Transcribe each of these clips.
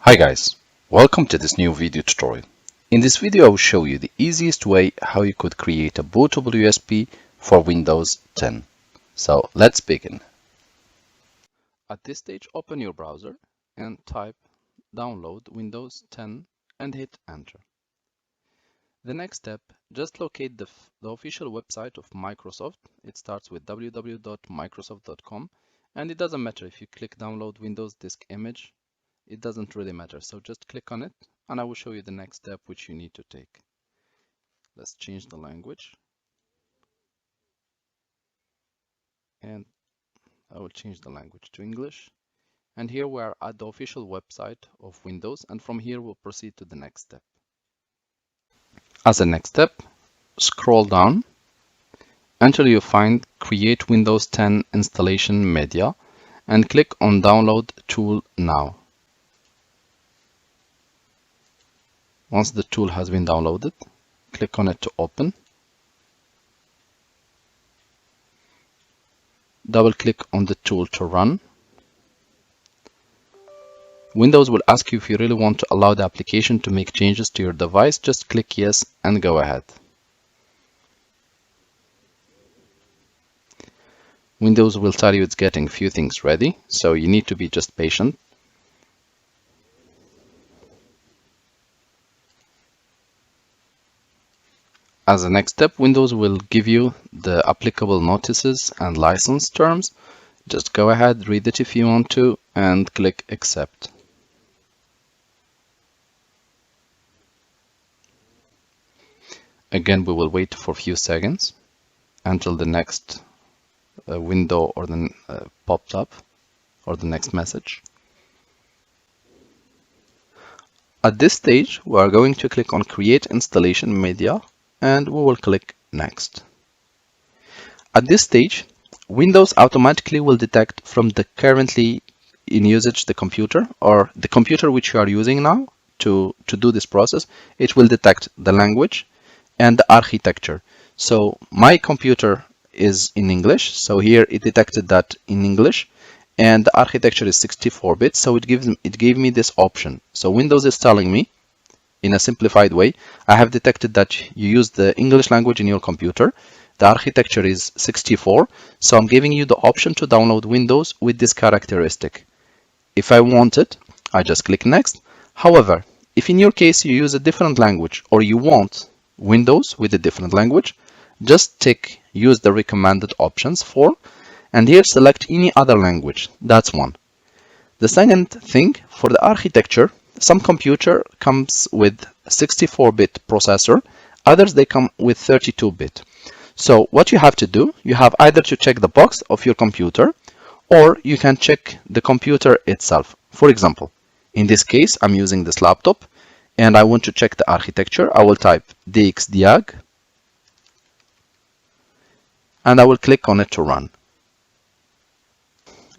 Hi guys, welcome to this new video tutorial. In this video I will show you the easiest way how you could create a bootable USB for Windows 10. So let's begin. At this stage open your browser and type download Windows 10 and hit enter. The next step, just locate the official website of Microsoft. It starts with www.microsoft.com and it doesn't matter if you click download Windows disk image. It doesn't really matter, so just click on it and I will show you the next step which you need to take. Let's change the language and I will change the language to English, and here we are at the official website of Windows, and from here we'll proceed to the next step. As a next step, scroll down until you find Create Windows 10 Installation Media and click on Download Tool Now. Once the tool has been downloaded, click on it to open. Double click on the tool to run. Windows will ask you if you really want to allow the application to make changes to your device. Just click yes and go ahead. Windows will tell you it's getting a few things ready, so you need to be just patient. As a next step, Windows will give you the applicable notices and license terms. Just go ahead, read it if you want to, and click accept. Again, we will wait for a few seconds until the next window or the pops up, or the next message. At this stage, we are going to click on Create Installation Media and we will click Next. At this stage, Windows automatically will detect from the currently in usage the computer, or the computer which you are using now to do this process. It will detect the language and the architecture. So my computer is in English, so here it detected that in English, and the architecture is 64-bit, so it gave me this option. So Windows is telling me, in a simplified way, I have detected that you use the English language in your computer. The architecture is 64, so I'm giving you the option to download Windows with this characteristic. If I want it, I just click Next. However, if in your case you use a different language or you want Windows with a different language, just use the recommended options for, and here select any other language. That's one. The second thing, for the architecture, some computer comes with 64-bit processor, others they come with 32-bit. So what you have to do, you have either to check the box of your computer or you can check the computer itself. For example, in this case, I'm using this laptop and I want to check the architecture. I will type dxdiag and I will click on it to run.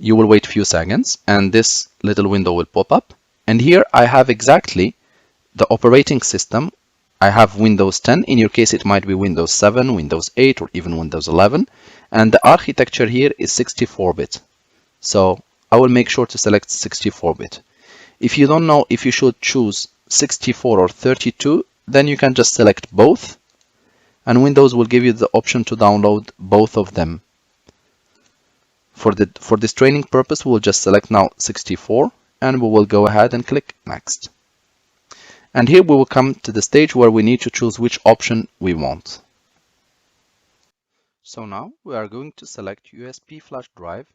You will wait a few seconds and this little window will pop up. And here I have exactly the operating system. I have Windows 10. In your case, it might be Windows 7, Windows 8, or even Windows 11. And the architecture here is 64-bit. So I will make sure to select 64-bit. If you don't know if you should choose 64 or 32, then you can just select both. And Windows will give you the option to download both of them. For this training purpose, we'll just select now 64. And we will go ahead and click Next. And here we will come to the stage where we need to choose which option we want. So now we are going to select USB flash drive,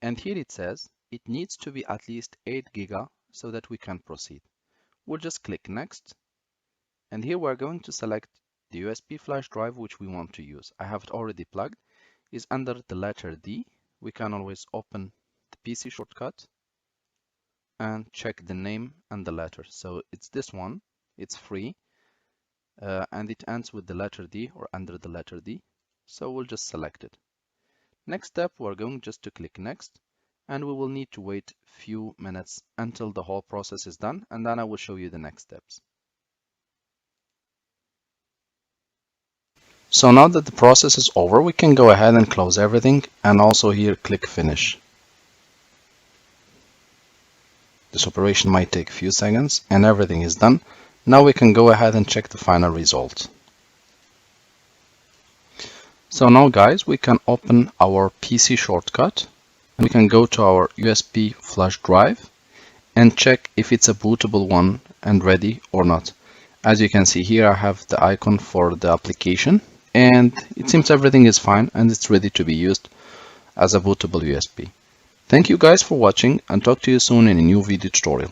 and here it says it needs to be at least 8 GB so that we can proceed. We'll just click Next, and here we are going to select the USB flash drive which we want to use. I have it already plugged. Is under the letter D. We can always open the PC shortcut and check the name and the letter. So it's this one, it's free, and it ends with the letter D or under the letter D. So we'll just select it. Next step, we're going just to click Next, and we will need to wait a few minutes until the whole process is done, and then I will show you the next steps. So now that the process is over, we can go ahead and close everything, and also here click Finish. This operation might take a few seconds and everything is done. Now we can go ahead and check the final result. So now guys, we can open our PC shortcut and we can go to our USB flash drive and check if it's a bootable one and ready or not. As you can see here, I have the icon for the application and it seems everything is fine and it's ready to be used as a bootable USB. Thank you guys for watching and talk to you soon in a new video tutorial.